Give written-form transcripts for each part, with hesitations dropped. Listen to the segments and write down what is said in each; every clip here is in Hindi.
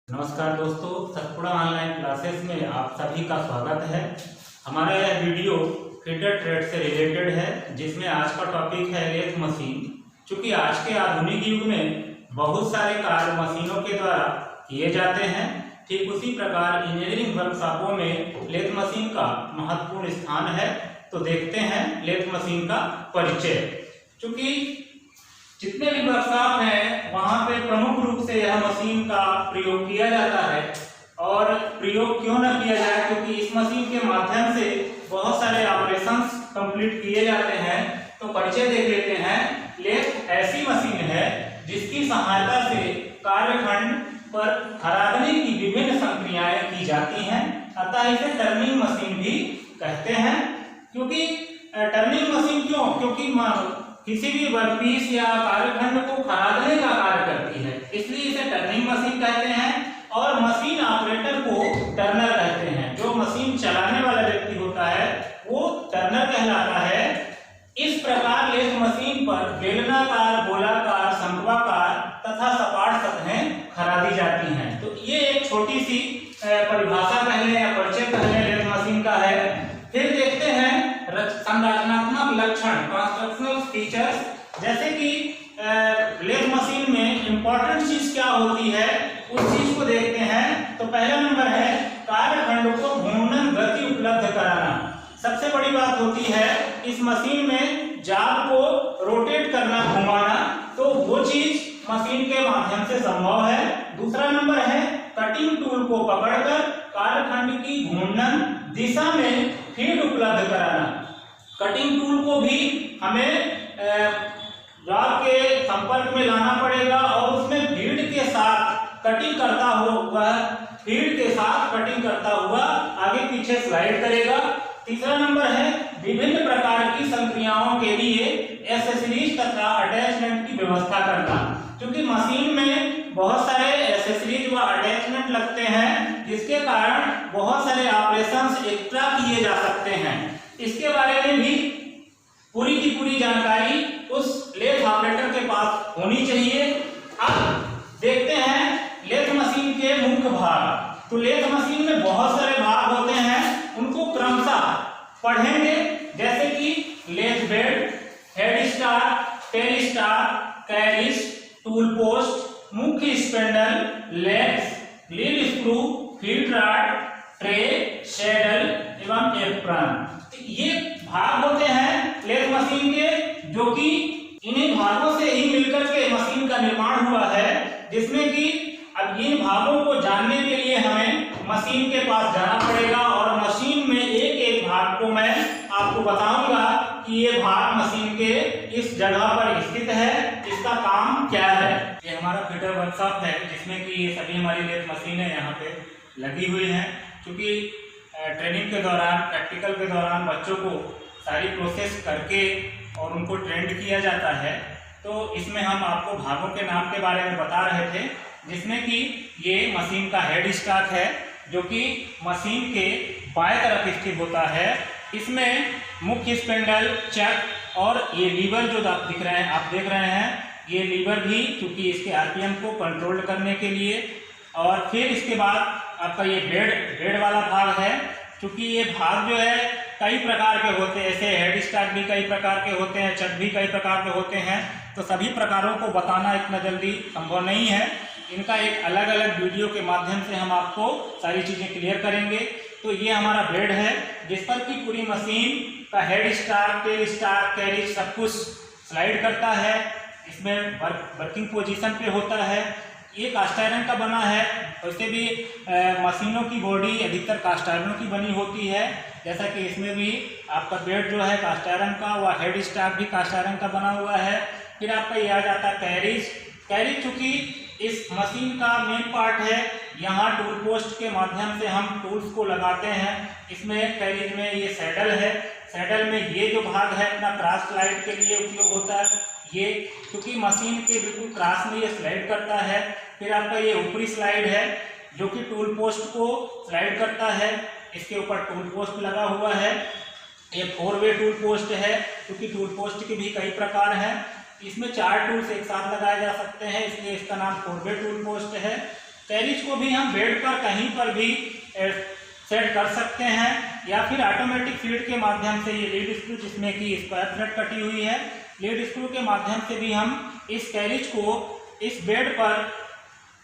नमस्कार दोस्तों, सतपुड़ा ऑनलाइन क्लासेस में आप सभी का स्वागत है। हमारा यह वीडियो फीडर ट्रेड से रिलेटेड है, जिसमें आज का टॉपिक है लेथ मशीन। चूंकि आज के आधुनिक युग में बहुत सारे कार्य मशीनों के द्वारा किए जाते हैं, ठीक उसी प्रकार इंजीनियरिंग वर्कशॉपों में लेथ मशीन का महत्वपूर्ण स्थान है। तो देखते हैं लेथ मशीन का परिचय। चूंकि जितने भी वर्कशॉप हैं वहां पे प्रमुख रूप से यह मशीन का प्रयोग किया जाता है। और प्रयोग क्यों न किया जाए, क्योंकि इस मशीन के माध्यम से बहुत सारे ऑपरेशंस कंप्लीट किए जाते हैं। तो परिचय देख लेते हैं। लेथ ऐसी मशीन है जिसकी सहायता से कार्यखंड पर खरादने की विभिन्न संक्रियाएं की जाती हैं, अतः इसे टर्निंग मशीन भी कहते हैं। क्योंकि टर्निंग मशीन क्यों, क्योंकि किसी भी वर्कपीस या कार्यखंड को खरादने का कार्य करती है, इसलिए इसे टर्निंग मशीन कहते हैं। और मशीन ऑपरेटर को टर्नर कहते हैं। जो मशीन चलाने वाला व्यक्ति होता है वो टर्नर कहलाता है। इस प्रकार लेथ मशीन पर बेलनाकार, गोलाकार, शंक्वाकार तथा सपाट सतहें खरादी जाती हैं। तो ये एक छोटी सी परिभाषा कहले या परिचय कहले लेथ मशीन का है। फिर देखते हैं संरचनात्मक लक्षण, कंस्ट्रक्शनल फीचर्स। जैसे कि लेथ मशीन में इंपॉर्टेंट चीज क्या होती है, उस चीज को देखते हैं। तो पहला नंबर है कार्यखंड को घूर्णन गति उपलब्ध कराना। सबसे बड़ी बात होती है इस मशीन में जाब को रोटेट करना, घुमाना, तो वो चीज मशीन के माध्यम से संभव है। दूसरा नंबर है कटिंग टूल को पकड़कर कार्यखंड की घूर्णन दिशा में फीड उपलब्ध कराना। कटिंग टूल को भी हमें जाब के संपर्क में लाना पड़ेगा और उसमें फीड के साथ कटिंग करता हुआ, फीड के साथ कटिंग करता हुआ आगे पीछे स्लाइड करेगा। तीसरा नंबर है विभिन्न प्रकार की संक्रियाओं के लिए एक्सेसरीज तथा अटैचमेंट की व्यवस्था करना। क्योंकि मशीन में बहुत सारे एक्सेसरीज व अटैचमेंट लगते हैं, जिसके कारण बहुत सारे ऑपरेशंस एक्स्ट्रा किए जा सकते हैं। इसके बारे में भी पूरी की पूरी जानकारी उस लेथ ऑपरेटर के पास होनी चाहिए। अब देखते हैं लेथ मशीन के मुख्य भाग। तो लेथ मशीन में बहुत सारे भाग होते हैं, उनको क्रमशः पढ़ेंगे। जैसे कि lathe bed, head star, tail star, carriage, tool post, मुख्य spindle, legs, lead screw, feed rod, tray, saddle एवं एप्रन। ये भाग होते हैं लेथ मशीन के, जो कि इन्हीं भागों से ही मिलकर के मशीन का निर्माण हुआ है। जिसमें कि अब इन भागों को जानने के लिए हमें मशीन के पास जाना पड़ेगा और मशीन में एक एक भाग को मैं आपको बताऊंगा कि ये भाग मशीन के इस जगह पर स्थित है, इसका काम क्या है। ये हमारा फीडर वर्कशॉप है, जिसमें कि ये सभी हमारी लेथ मशीनें यहाँ पे लगी हुई हैं। क्योंकि ट्रेनिंग के दौरान, प्रैक्टिकल के दौरान बच्चों को सारी प्रोसेस करके और उनको ट्रेंड किया जाता है। तो इसमें हम आपको भागों के नाम के बारे में बता रहे थे, जिसमें कि ये मशीन का हेड स्टॉक है, जो कि मशीन के बाएं तरफ स्थित होता है। इसमें मुख्य स्पेंडल, चक और ये लीवर जो आप देख रहे हैं, ये लीवर भी चूंकि इसके आरपीएम को कंट्रोल करने के लिए। और फिर इसके बाद आपका ये बेड वाला भाग है। क्योंकि ये भाग जो है कई प्रकार के होते हैं, ऐसे हेड स्टॉक भी कई प्रकार के होते हैं, चक भी कई प्रकार के होते हैं। तो सभी प्रकारों को बताना इतना जल्दी संभव नहीं है। इनका एक अलग अलग वीडियो के माध्यम से हम आपको सारी चीज़ें क्लियर करेंगे। तो ये हमारा बेड है, जिस पर की पूरी मशीन का head stock, tell stock, carriage सब कुछ स्लाइड करता है। इसमें वर्किंग पोजीशन पे होता है। ये कास्ट आयरन का बना है। वैसे भी मशीनों की बॉडी अधिकतर कास्ट आयरन की बनी होती है। जैसा कि इसमें भी आपका बेड जो है कास्ट आयरन का, वह हेड स्टॉक भी कास्ट आयरन का बना हुआ है। फिर आपका ये आ जाता है कैरिज। कैरिज चूंकि इस मशीन का मेन पार्ट है, यहाँ टूल पोस्ट के माध्यम से हम टूल्स को लगाते हैं। इसमें कैरिज में ये सैडल है। सैडल में ये जो भाग है अपना क्रॉस स्लाइड के लिए उपयोग होता है। ये क्योंकि मशीन के बिल्कुल क्रॉस में ये स्लाइड करता है। फिर आपका ये ऊपरी स्लाइड है, जो कि टूल पोस्ट को स्लाइड करता है। इसके ऊपर टूल पोस्ट लगा हुआ है। ये 4 वे टूल पोस्ट है, क्योंकि टूल पोस्ट के भी कई प्रकार हैं। इसमें 4 टूल्स एक साथ लगाए जा सकते हैं, इसलिए इसका नाम 4 वे टूल पोस्ट है। कैरिज को भी हम बेड पर कहीं पर भी सेट कर सकते हैं, या फिर ऑटोमेटिक फीड के माध्यम से, ये लीड स्क्रू जिसमें कि स्क्वायर थ्रेड कटी हुई है, लीड स्क्रू के माध्यम से भी हम इस कैरिज को इस बेड पर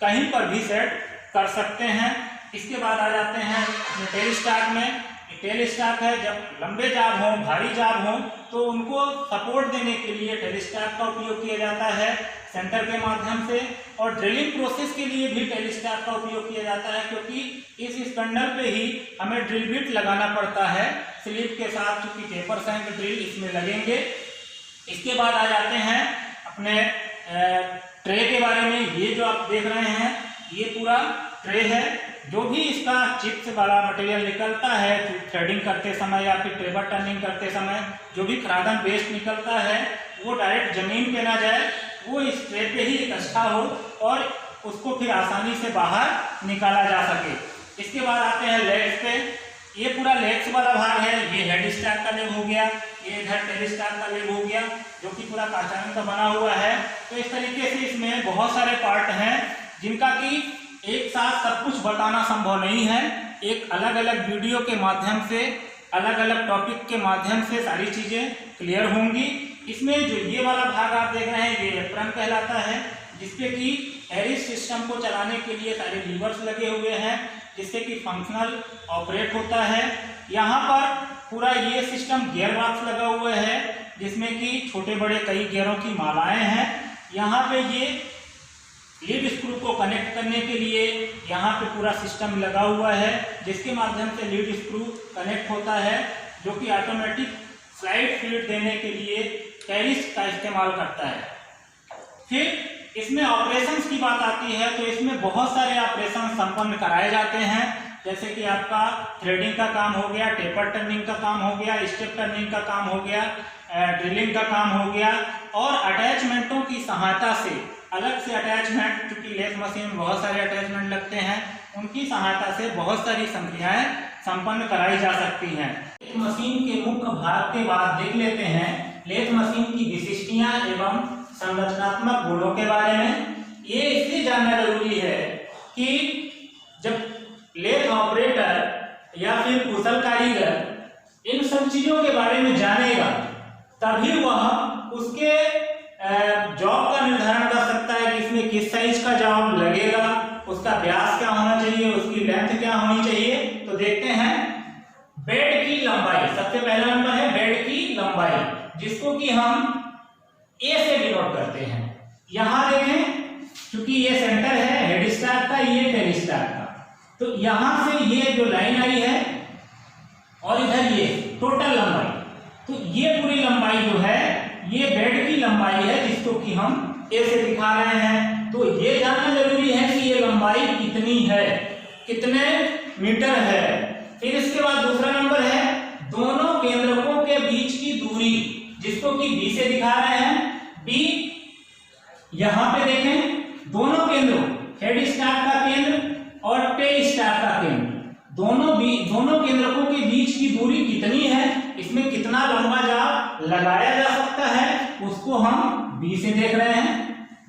कहीं पर भी सेट कर सकते हैं। इसके बाद आ जाते हैं अपने टेल स्टॉक में। टेल स्टॉक है, जब लंबे जाब हों, भारी जाब हों, तो उनको सपोर्ट देने के लिए टेल स्टॉक का उपयोग किया जाता है सेंटर के माध्यम से, और ड्रिलिंग प्रोसेस के लिए भी टेल स्टॉक का उपयोग किया जाता है, क्योंकि इस स्पैंडल पे ही हमें ड्रिल बिट लगाना पड़ता है स्लिप के साथ, क्योंकि टेपर सैंक ड्रिल इसमें लगेंगे। इसके बाद आ जाते हैं अपने ट्रे के बारे में। ये जो आप देख रहे हैं ये पूरा ट्रे है। जो भी इसका चिप्स वाला मटेरियल निकलता है थ्रेडिंग करते समय या फिर टेबल टर्निंग करते समय, जो भी खरादन वेस्ट निकलता है वो डायरेक्ट जमीन पे ना जाए, वो इस ट्रे पे ही इकट्ठा हो और उसको फिर आसानी से बाहर निकाला जा सके। इसके बाद आते हैं लेग्स पे। ये पूरा लेग्स वाला भाग है, ये हेड स्टॉक का लेग हो गया, ये इधर टेल स्टॉक का लेग हो गया, जो कि पूरा कांचान का बना हुआ है। तो इस तरीके से इसमें बहुत सारे पार्ट हैं जिनका कि एक साथ सब कुछ बताना संभव नहीं है। एक अलग अलग वीडियो के माध्यम से, अलग अलग टॉपिक के माध्यम से सारी चीज़ें क्लियर होंगी। इसमें जो ये वाला भाग आप देख रहे हैं ये एप्रन कहलाता है, जिसपे कि हैरिस सिस्टम को चलाने के लिए सारे लीवर्स लगे हुए हैं, जिससे कि फंक्शनल ऑपरेट होता है। यहाँ पर पूरा ये सिस्टम गियर बॉक्स लगा हुआ है, जिसमें कि छोटे बड़े कई गियरों की मालाएं हैं। यहाँ पे ये लीड स्क्रू को कनेक्ट करने के लिए यहाँ पे पूरा सिस्टम लगा हुआ है, जिसके माध्यम से लीड स्क्रू कनेक्ट होता है, जो कि ऑटोमेटिक स्लाइड फीड देने के लिए कैरिज का इस्तेमाल करता है। फिर इसमें ऑपरेशंस की बात आती है, तो इसमें बहुत सारे ऑपरेशन संपन्न कराए जाते हैं, जैसे कि आपका थ्रेडिंग का काम हो गया, टेपर टर्निंग का काम हो गया, स्टेप टर्निंग का काम हो गया, ड्रिलिंग का काम हो गया, और अटैचमेंटों की सहायता से अलग से अटैचमेंट, क्योंकि लेथ मशीन में बहुत सारे अटैचमेंट लगते हैं, उनकी सहायता से बहुत सारी संक्रियाएं संपन्न कराई जा सकती हैं। लेथ मशीन के मुख्य भाग के बाद देख लेते हैं लेथ मशीन की विशिष्टियां एवं संरचनात्मक गुणों के बारे में। ये इसलिए जानना जरूरी है कि जब लेथ ऑपरेटर या फिर कुशल कारीगर इन सब चीजों के बारे में जानेगा, तभी वह उसके जॉब का निर्धारण कर सकता है कि इसमें किस साइज का जॉब लगेगा, उसका व्यास क्या होना चाहिए, उसकी लेंथ क्या होनी चाहिए। तो देखते हैं बेड की लंबाई। सबसे पहला नंबर है बेड की लंबाई, जिसको कि हम ए से डिनोट करते हैं। यहां देखें, क्योंकि ये सेंटर है हेड स्टॉक का, ये टेल स्टॉक का, तो यहां से ये जो लाइन आई है और इधर ये टोटल लंबाई, तो ये पूरी लंबाई जो है ये बेड की लंबाई है, जिसको कि हम ए से दिखा रहे हैं। तो ये जानना जरूरी है कि ये लंबाई कितनी है, कितने मीटर है। फिर इसके बाद दूसरा नंबर है दोनों केंद्रकों के बीच की दूरी, जिसको कि बी से दिखा रहे हैं। बी यहां पे देखें, दोनों केंद्रों हेड स्टॉक का केंद्र और टेल स्टॉक का केंद्र, दोनों केंद्रकों के बीच की दूरी कितनी है, इसमें कितना लंबा जाब लगाया जा सकता है, उसको हम बी से देख रहे हैं,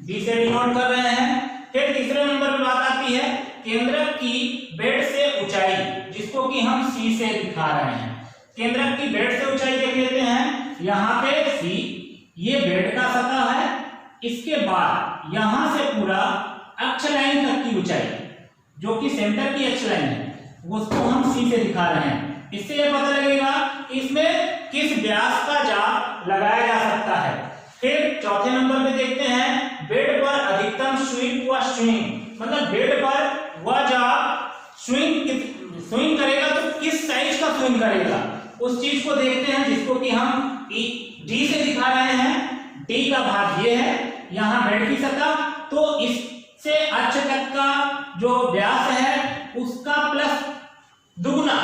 बी से डिनोट कर रहे हैं। फिर तीसरे नंबर पर बात आती है केंद्रक की बेड से ऊंचाई, जिसको कि हम सी से दिखा रहे हैं। केंद्रक की बेड से ऊंचाई देख लेते हैं, यहाँ पे सी, ये बेड का सतह है। इसके बाद यहां से पूरा अक्ष लाइन तक की ऊंचाई, जो कि सेंटर की अक्ष लाइन है, उसको हम सी से दिखा रहे हैं। इससे यह पता लगेगा कि इसमें किस व्यास का जाब लगाया जा सकता है। फिर चौथे नंबर पे देखते हैं बेड पर अधिकतम स्विंग व स्विंग, मतलब बेड पर वह जाब स्विंग करेगा तो किस साइज का स्विंग करेगा, उस चीज को देखते हैं, जिसको कि हम डी से दिखा रहे हैं। डी का भाग ये है, यहाँ बेड की सतह, तो इससे अक्ष तक का जो व्यास है उसका प्लस दुगुना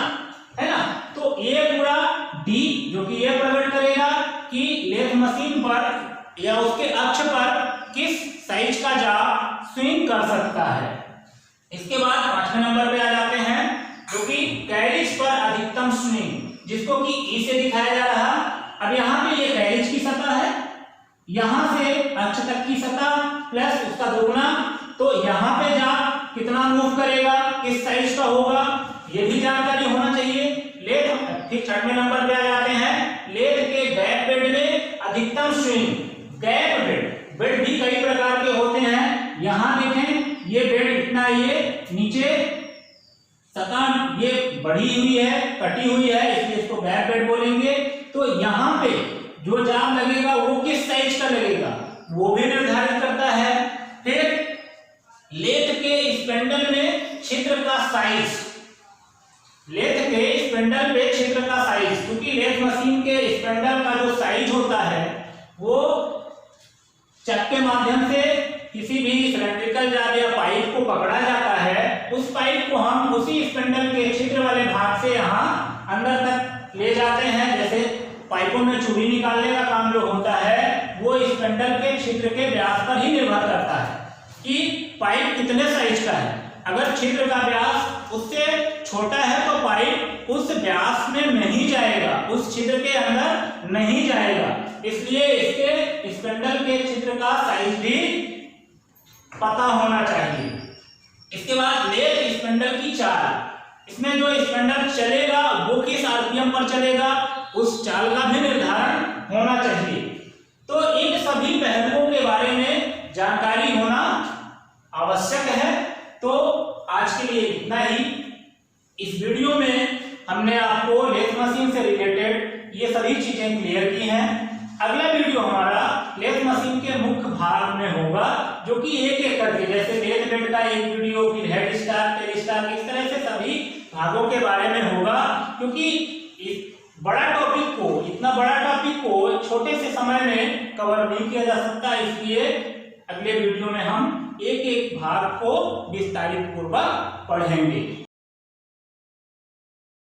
है ना। तो ये पूरा डी जो कि ये प्रकट करेगा कि लेथ मशीन पर या उसके अक्ष पर किस साइज का जाब स्विंग कर सकता है। इसके बाद पांचवें नंबर पे आ जाते हैं, जो कि कैरिज पर अधिकतम स्विंग, जिसको कि ई से दिखाया जा रहा। अब यहाँ पे ये कैरिज की सतह है, यहां से अक्ष तक की सतह प्लस उसका दोगुना, तो यहाँ पे जाब कितना किस साइज का होगा ये भी जानकारी होना चाहिए। लेथ, फिर 6वें नंबर पे आ जाते हैं, लेथ के गैप बेड में अधिकतम स्विंग। गैप बेड, बेड भी कई प्रकार के होते हैं। यहाँ देखें ये बेड इतना, ये नीचे सतह ये बढ़ी हुई है, कटी हुई है, इसलिए इसको गैप बेड बोलेंगे। तो यहाँ पे जो जाम लगेगा वो किस साइज का लगेगा वो भी निर्धारित करता है। फिर लेथ के स्पेंडल में छिद्र का साइज, लेथ के स्पेंडल पे छिद्र का साइज, क्योंकि लेथ मशीन के स्पेंडल का जो साइज होता है वो चक के माध्यम से किसी भी सिलेंड्रिकल जार या पाइप को पकड़ा जाता है, उस पाइप को हम उसी स्पेंडल के छिद्र वाले भाग से यहाँ अंदर तक ले जाते हैं। जैसे पाइपों में चूड़ी निकालने का काम जो होता है वो स्पेंडल के छिद्र के व्यास पर ही निर्भर करता है कि पाइप कितने साइज का है। अगर छिद्र का व्यास उससे छोटा है तो पाइप उस व्यास में नहीं जाएगा, उस छिद्र के अंदर नहीं जाएगा, इसलिए इसके स्पेंडल के छिद्र का साइज भी पता होना चाहिए। इसके बाद लेथ स्पेंडल की चाल, इसमें जो स्पेंडल चलेगा वो किस आरपीएम पर चलेगा उस चाल का भी निर्धारण होना चाहिए। तो इन सभी पहलुओं के बारे में जानकारी होना आवश्यक है। तो आज के लिए इतना ही। इस वीडियो में हमने आपको लेथ मशीन से रिलेटेड ये सभी चीजें क्लियर की हैं। अगला वीडियो हमारा लेथ मशीन के मुख्य भाग में होगा, जो कि एक एक करके, जैसे लेथ बेड का एक वीडियो, फिर हेड स्टार, टेल स्टार, इस तरह से सभी भागों के बारे में होगा। क्योंकि इस बड़ा टॉपिक को, इतना बड़ा टॉपिक को छोटे से समय में कवर नहीं किया जा सकता, इसलिए अगले वीडियो में हम एक एक भाग को विस्तारित पूर्वक पढ़ेंगे।